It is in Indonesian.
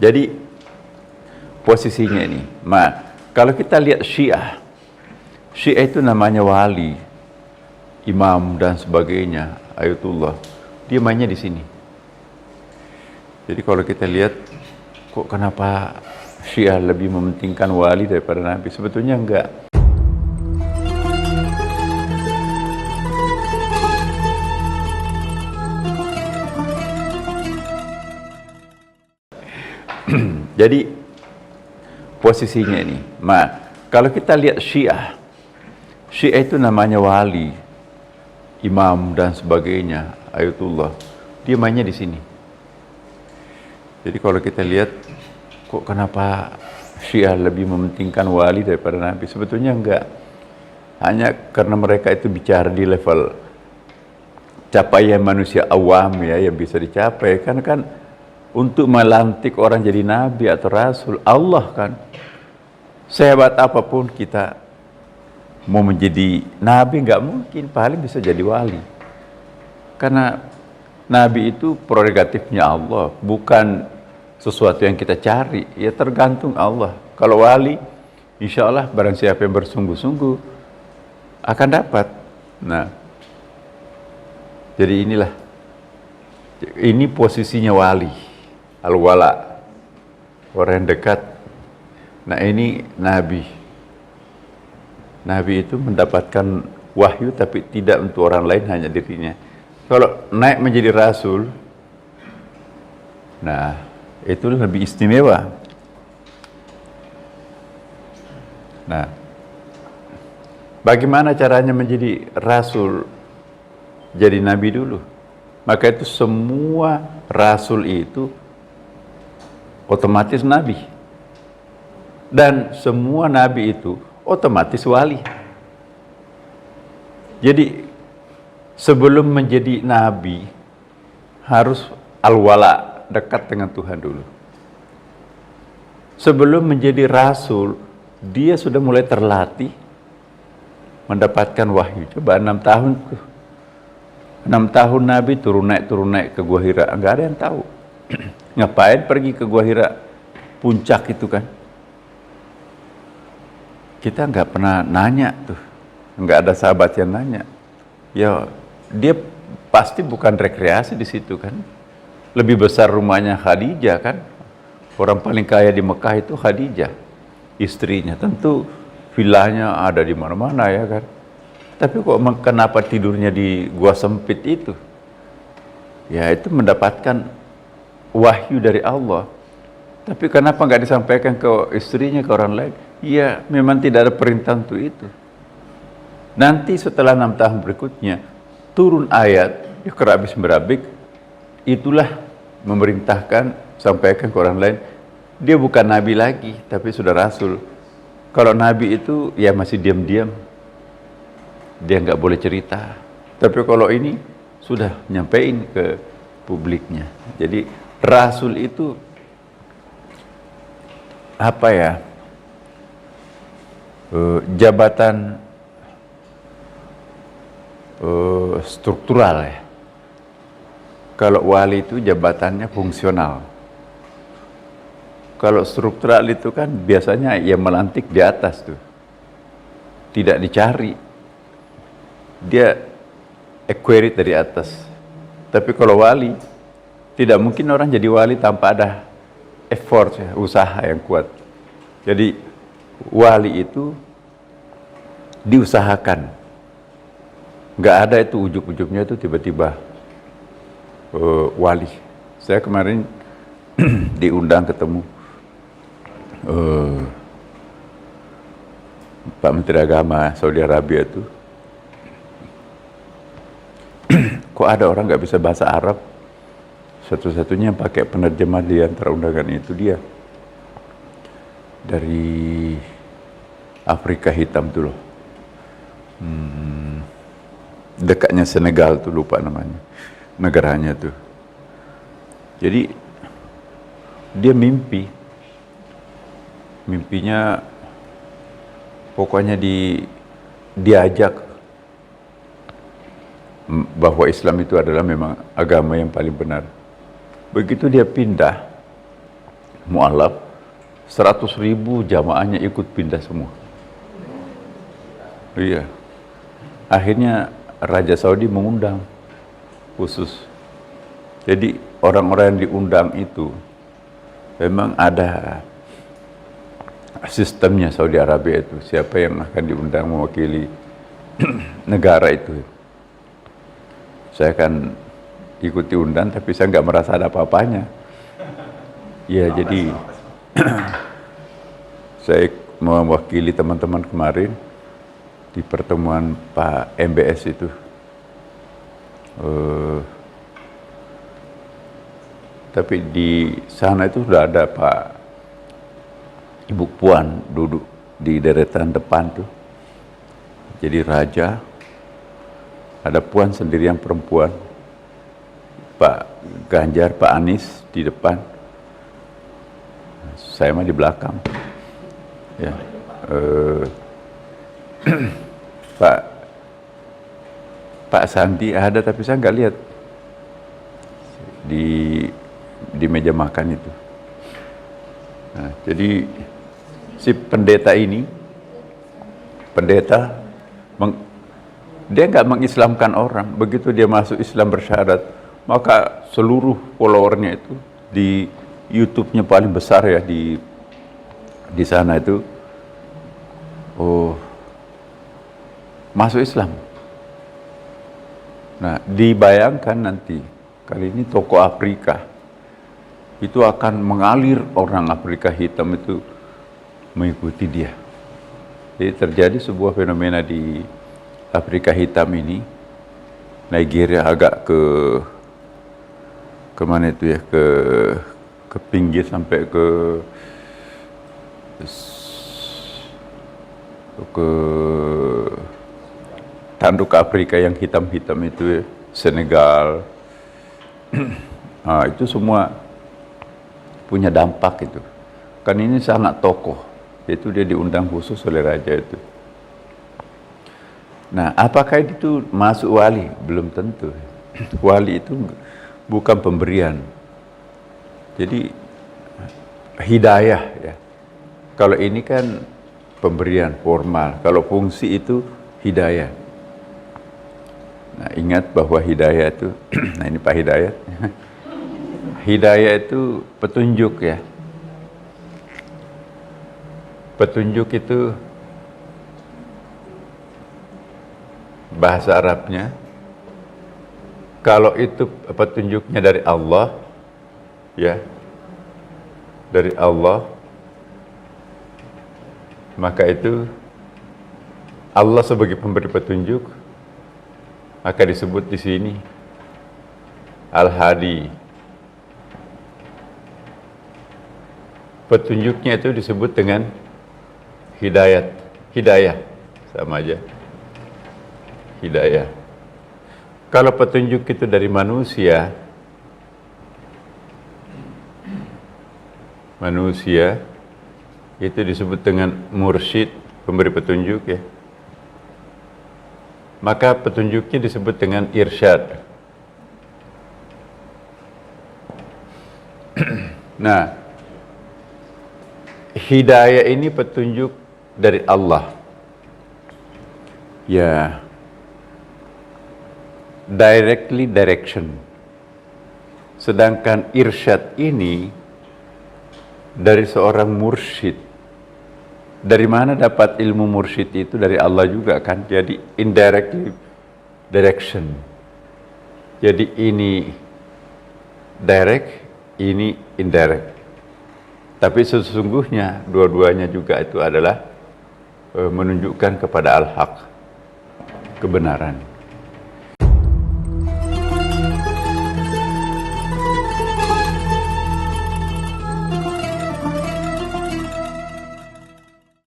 Jadi posisinya ini, kalau kita lihat Syiah itu namanya wali, imam dan sebagainya, ayatullah, dia mainnya di sini. Jadi kalau kita lihat, kok kenapa Syiah lebih mementingkan wali daripada Nabi? Sebetulnya enggak. Jadi posisinya ini, kalau kita lihat Syiah itu namanya wali, imam dan sebagainya, ayatullah, dia mainnya di sini. Jadi kalau kita lihat, kok kenapa Syiah lebih mementingkan wali daripada Nabi? Sebetulnya enggak. Hanya karena mereka itu bicara di level capaian manusia awam ya, yang bisa dicapai. Karena kan untuk melantik orang jadi nabi atau rasul, Allah kan. Sehebat apapun kita mau menjadi nabi, nggak mungkin, paling bisa jadi wali. Karena nabi itu prerogatifnya Allah, bukan sesuatu yang kita cari, ya tergantung Allah. Kalau wali, insya Allah barang siapa yang bersungguh-sungguh akan dapat. Nah, jadi ini posisinya wali. Al-wala, orang yang dekat. Nah ini Nabi. Nabi itu mendapatkan wahyu tapi tidak untuk orang lain, hanya dirinya. Kalau naik menjadi rasul, nah itu lebih istimewa. Nah, bagaimana caranya menjadi rasul? Jadi Nabi dulu. Maka itu semua rasul itu otomatis nabi, dan semua nabi itu otomatis wali. Jadi sebelum menjadi nabi harus al-wala, dekat dengan Tuhan dulu. Sebelum menjadi rasul, dia sudah mulai terlatih mendapatkan wahyu. Coba 6 tahun 6 tahun Nabi turun naik ke Gua Hira, enggak ada yang tahu. Ngapain pergi ke Gua Hira, puncak itu kan? Kita nggak pernah nanya tuh, nggak ada sahabat yang nanya. Ya, dia pasti bukan rekreasi di situ kan? Lebih besar rumahnya Khadijah kan? Orang paling kaya di Mekah itu Khadijah, istrinya. Tentu villanya ada di mana-mana ya kan? Tapi kok kenapa tidurnya di gua sempit itu? Ya itu mendapatkan wahyu dari Allah. Tapi kenapa nggak disampaikan ke istrinya, ke orang lain? Ya memang tidak ada perintah untuk itu. Nanti setelah 6 tahun berikutnya turun ayat Iqra bismi rabbik, itulah memerintahkan sampaikan ke orang lain. Dia bukan nabi lagi, tapi sudah rasul. Kalau nabi itu ya masih diam-diam, dia nggak boleh cerita. Tapi kalau ini sudah nyampein ke publiknya. Jadi rasul itu apa ya? Jabatan struktural ya. Kalau wali itu jabatannya fungsional. Kalau struktural itu kan biasanya yang melantik di atas tuh, tidak dicari, dia acquired dari atas. Tapi kalau wali, tidak mungkin orang jadi wali tanpa ada effort ya, usaha yang kuat. Jadi wali itu diusahakan, nggak ada itu ujuk-ujuknya itu tiba-tiba wali. Saya kemarin diundang ketemu Pak Menteri Agama Saudi Arabia itu. Kok ada orang nggak bisa bahasa Arab? Satu-satunya yang pakai penerjemah di antara undangan itu dia dari Afrika hitam tuh loh, dekatnya Senegal tuh, lupa namanya negaranya tuh. Jadi dia mimpinya pokoknya diajak bahwa Islam itu adalah memang agama yang paling benar. Begitu dia pindah mualaf, 100.000 jamaahnya ikut pindah semua. Iya. Akhirnya Raja Saudi mengundang khusus. Jadi orang-orang yang diundang itu memang ada sistemnya Saudi Arabia itu. Siapa yang akan diundang mewakili negara itu. Saya kan ikut diundang tapi saya nggak merasa ada apa-apanya. Ya jadi saya mewakili teman-teman kemarin di pertemuan Pak MBS itu. Tapi di sana itu sudah ada Pak Ibu Puan duduk di deretan depan tuh. Jadi raja, ada Puan sendiri yang perempuan, Pak Ganjar, Pak Anies di depan, saya mah di belakang. Ya, Pak Sandi ada tapi saya nggak lihat di meja makan itu. Nah, jadi si pendeta ini, dia nggak mengislamkan orang. Begitu dia masuk Islam bersyahadat, maka seluruh followernya itu di YouTube-nya paling besar ya di sana itu, masuk Islam. Nah, dibayangkan nanti kali ini tokoh Afrika itu akan mengalir orang Afrika hitam itu mengikuti dia. Jadi terjadi sebuah fenomena di Afrika hitam ini. Nigeria agak ke mana itu ya, ke pinggir sampai ke tanduk Afrika yang hitam-hitam itu ya, Senegal. Nah, itu semua punya dampak itu. Kan ini sangat tokoh, yaitu dia diundang khusus oleh raja itu. Nah, apakah itu masuk wali? Belum tentu. Wali itu bukan pemberian. Jadi hidayah ya. Kalau ini kan pemberian formal, kalau fungsi itu hidayah. Nah, ingat bahwa hidayah itu, nah ini Pak Hidayat. Hidayah itu petunjuk ya. Petunjuk itu bahasa Arabnya, kalau itu petunjuknya dari Allah, ya, dari Allah, maka itu Allah sebagai pemberi petunjuk, maka disebut di sini Al-Hadi. Petunjuknya itu disebut dengan hidayat, hidayah, sama aja. Hidayah. Kalau petunjuk itu dari manusia itu disebut dengan mursyid, pemberi petunjuk ya. Maka petunjuknya disebut dengan irsyad. Nah, hidayah ini petunjuk dari Allah. Ya, directly direction. Sedangkan irsyad ini dari seorang mursyid. Dari mana dapat ilmu mursyid itu? Dari Allah juga kan. Jadi indirectly direction. Jadi ini direct, ini indirect. Tapi sesungguhnya dua-duanya juga itu adalah menunjukkan kepada al-haq, kebenaran.